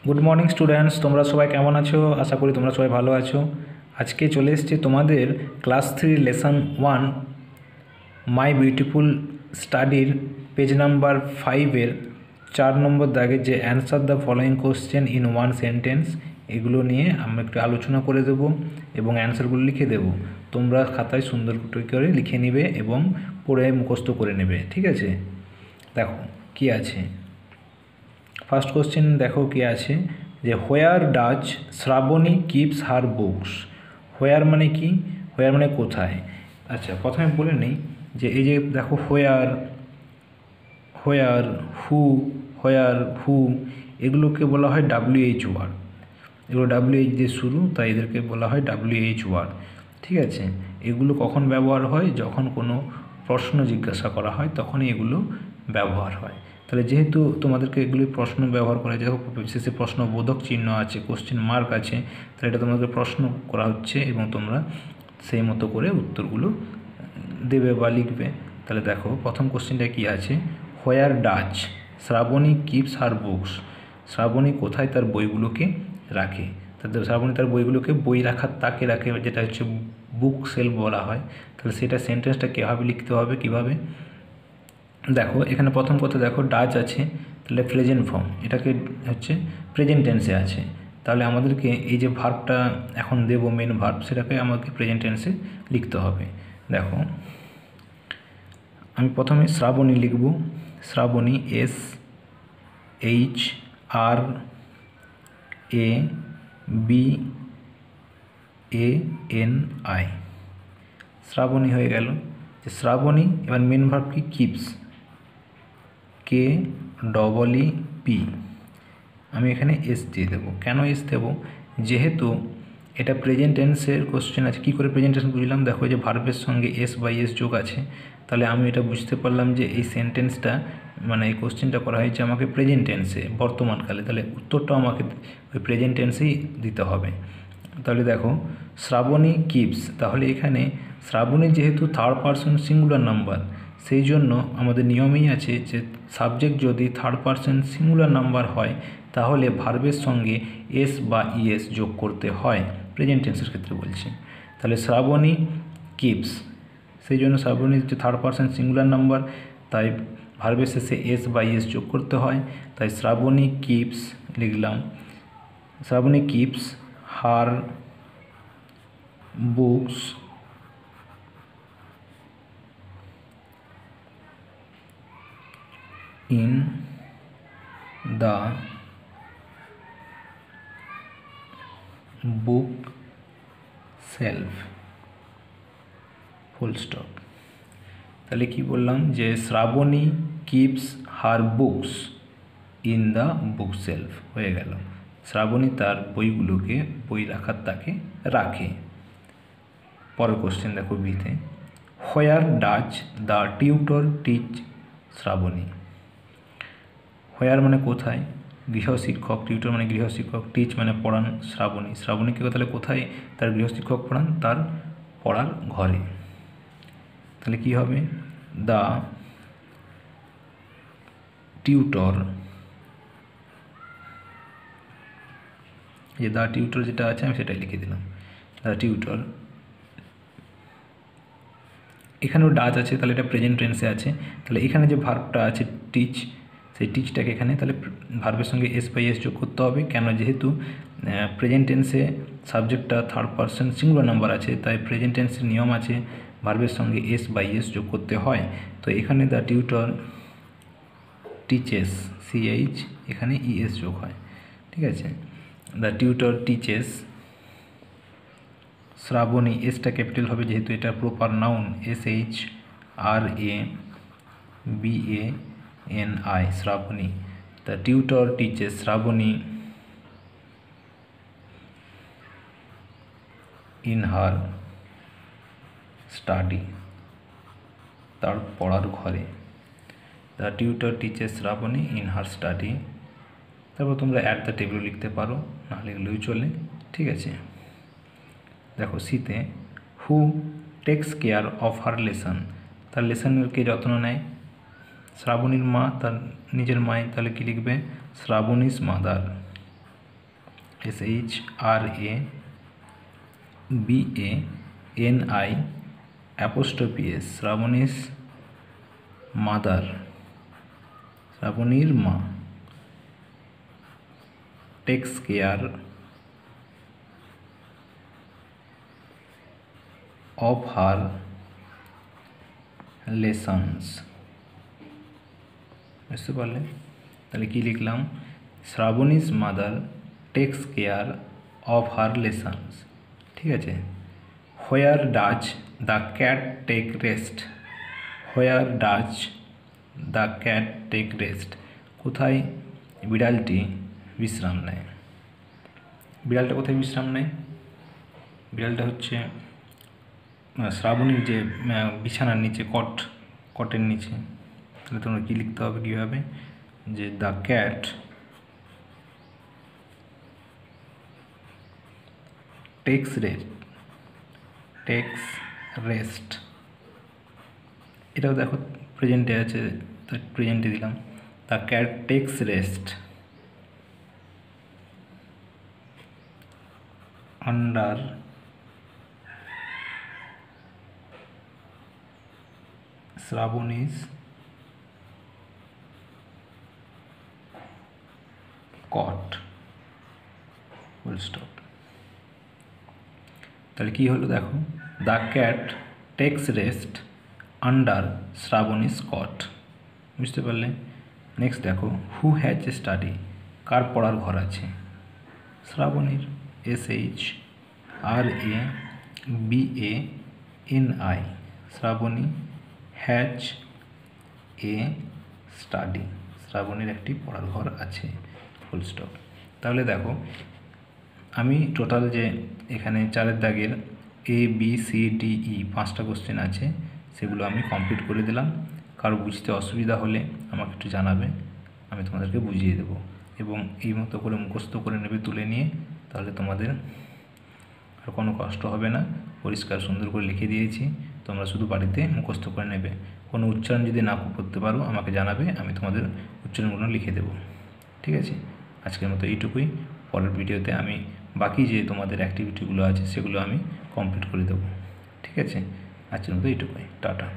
Good morning students, তোমরা সবাই কেমন আছো? আশা করি তোমরা সবাই ভালো আছো। আজকে চলে এসেছি তোমাদের ক্লাস 3 লেসন 1 মাই বিউটিফুল স্টাডির পেজ নাম্বার 5-এর 4 নম্বর দাগে যে answer the following question in one sentence, এগুলো নিয়ে আমরা একটু আলোচনা করে দেব এবং অ্যান্সারগুলো লিখে দেব। তোমরা খাতায় সুন্দর করে লিখে নেবে এবং পড়ে মুখস্থ করে নেবে, ঠিক আছে? দেখো কি আছে। ফার্স্ট কোশ্চেন দেখো কি আছে, যে where does Shrabani keeps her books. Where মানে কি? হোয়ার মানে কোথায়। আচ্ছা, প্রথমে বলে নিই যে এই যে দেখো হোয়ার, হোয়ার, হু, এগুলোকে বলা হয় WH ওয়ার্ড। এগুলো WH দিয়ে শুরু, তাই এদেরকে বলা হয় WH ওয়ার্ড, ঠিক আছে? এগুলো কখন ব্যবহার হয়? যখন কোনো প্রশ্ন জিজ্ঞাসা করা হয় তখনই এগুলো ব্যবহার হয়। তাহলে যেহেতু তোমাদেরকে এগুলি প্রশ্ন ব্যবহার করা যায়, শেষে প্রশ্নবোধক চিহ্ন আছে, কোশ্চেন মার্ক আছে, তাহলে এটা তোমাদের প্রশ্ন করা হচ্ছে এবং তোমরা সেই মতো করে উত্তরগুলো দেবে বা লিখবে। তাহলে দেখো প্রথম কোশ্চেনটা কি আছে, where does Shrabani keeps her books. Shrabani কোথায় তার বইগুলোকে রাখে? তাদের শ্রাবণী তার বইগুলোকে বই রাখার তাকে রাখে, যেটা হচ্ছে বুক সেলফ বলা হয়। তাহলে সেটা সেন্টেন্সটা কীভাবে লিখতে হবে, কীভাবে? দেখো এখানে প্রথম কথা দেখো ডাজ আছে, তাহলে প্রেজেন্ট ফর্ম, এটাকে হচ্ছে প্রেজেন্ট টেন্সে আছে। তাহলে আমাদেরকে এই যে ভার্বটা এখন দেব, মেন ভার্ব, সেটাকে আমাকে প্রেজেন্ট টেন্সে লিখতে হবে। দেখো আমি প্রথমে শ্রাবণী লিখব। শ্রাবণী SRABANI, শ্রাবণী হয়ে গেল। যে শ্রাবণী, এবার মেন ভার্ব কি? Keeps, KEEP। আমি এখানে এস দিয়ে দেবো। কেন এস দেবো? যেহেতু এটা প্রেজেন্ট টেন্সের কোশ্চেন আছে। কী করে প্রেজেন্ট টেন্স বুঝলাম? দেখো যে ভার্বের সঙ্গে এস বাই এস যোগ আছে, তাহলে আমি এটা বুঝতে পারলাম যে এই সেন্টেন্সটা মানে এই কোশ্চেনটা করা হয়েছে আমাকে প্রেজেন্ট টেন্সে, বর্তমানকালে। তাহলে উত্তরটাও আমাকে ওই প্রেজেন্ট টেন্সেই দিতে হবে। তাহলে দেখো শ্রাবণী কিপস, তাহলে এখানে শ্রাবণী যেহেতু থার্ড পারসন সিঙ্গুলার নাম্বার, সেই জন্য আমাদের নিয়মেই আছে যে সাবজেক্ট যদি থার্ড পারসন সিঙ্গুলার নাম্বার হয় তাহলে ভার্বের সঙ্গে এস বা ইএস যোগ করতে হয়, প্রেজেন্ট টেন্সের ক্ষেত্রে বলছি। তাহলে শ্রাবণী কিপস, সেই জন্য শ্রাবণী যে থার্ড পারসন সিঙ্গুলার নাম্বার, তাই ভার্বের শেষে এস বা ইএস যোগ করতে হয়। তাই শ্রাবণী কিপস লিখলাম। Shrabani keeps her books in the book shelf, full stop. তাহলে কি বললাম? যে Shrabani keeps her books in the book shelf হয়ে গেল। শ্রাবণী তার বইগুলোকে বই রাখার তাকে রাখে। পরের কোশ্চেন দেখো বিতে, where does the tutor teach Shrabani. Where মানে কোথায়, গৃহশিক্ষক, টিউটর মানে গৃহশিক্ষক, টিচ মানে পড়ান শ্রাবণী। শ্রাবণীকে তাহলে কোথায় তার গৃহশিক্ষক পড়ান? তার পড়ার ঘরে। তাহলে কি হবে? দ্য টিউটর, যে দ্য টিউটর যেটা আছে আমি সেটাই লিখে দিলাম। দ্য টিউটর, এখানেও ডাচ আছে, তাহলে এটা প্রেজেন্ট টেন্সে আছে। তাহলে এখানে যে ভার্বটা আছে টিচ, সেই টিচটাকে এখানে তাহলে ভার্বের সঙ্গে এস বাই এস যোগ করতে হবে। কেন? যেহেতু প্রেজেন্ট টেন্সে সাবজেক্টটা থার্ড পারসন সিঙ্গুলার নাম্বার আছে, তাই প্রেজেন্ট টেন্সের নিয়ম আছে ভার্বের সঙ্গে এস বাই এস যোগ করতে হয়। তো এখানে দ্য টিউটর টিচেস, CH, এখানে ES যোগ হয়, ঠিক আছে? দ্য টিউটর টিচেস শ্রাবণী, এসটা ক্যাপিটাল হবে যেহেতু এটা proper noun, SHRABANI, Shrabani. The tutor teaches Shrabani in her study, তার পড়ার ঘরে। The tutor teaches Shrabani in her study. তারপর তোমরা অ্যাট দ্য টেবিল লিখতে পারো, না লিখলেও চলে, ঠিক আছে? দেখো সিতে, হু text care of her lesson, তার লেসনের কে যত্ন নেয়? শ্রাবণীর মা, তার নিজের মায়। তাহলে কি লিখবে? Shrabani's mother. SHRABANI Shrabani's mother, শ্রাবণীর মা, takes care of her lessons। বুঝতে পারলে? তাহলে কি লিখলাম? Shrabani's mother takes care of her lessons. ঠিক আছে। Where does the cat take rest? Where does the cat take rest? কোথায় বিড়ালটি বিশ্রাম নেয়? বিড়ালটা কোথায় বিশ্রাম নেয়? বিড়ালটা হচ্ছে শ্রাবণীর যে বিছানার নিচে, কটের নিচে। তাহলে তোমরা কী লিখতে হবে কীভাবে? যে দ্য ক্যাট টেক্স রেস্ট। এটাও দেখো প্রেজেন্টে আছে, তাই প্রেজেন্টে দিলাম। The cat takes rest under Shrabani's cot, full stop. তাহলে কী হলো দেখো? The cat takes rest under Shrabani's cot. বুঝতে পারলে? নেক্সট দেখো, হু হ্যাজ এ স্টাডি? কার পড়ার ঘর আছে? শ্রাবণীর। SHRABANI Shrabani has a study, শ্রাবণীর একটি পড়ার ঘর আছে, ফুল স্টপ। তাহলে দেখো আমি টোটাল যে এখানে 4 দাগের ABCDE 5টা কোশ্চেন আছে, সেগুলো আমি কমপ্লিট করে দিলাম। কারো বুঝতে অসুবিধা হলে আমাকে একটু জানাবে, আমি তোমাদেরকে বুঝিয়ে দেবো। এবং এই মতো করে মুখস্থ করে নেবে তুলে নিয়ে, তাহলে তোমাদের আর কোনো কষ্ট হবে না। পরিষ্কার সুন্দর করে লিখে দিয়েছি, তোমরা শুধু বাড়িতে মুখস্থ করে নেবে। কোনো উচ্চারণ যদি না করতে পারো আমাকে জানাবে, আমি তোমাদের উচ্চারণগুলো লিখে দেবো। ঠিক আছে, আজকের মতো এইটুকুই। পরের ভিডিওতে আমি বাকি যে তোমাদের অ্যাক্টিভিটিগুলো আছে সেগুলো আমি কমপ্লিট করে দেবো। ঠিক আছে, আজকের মতো এইটুকুই। টাটা।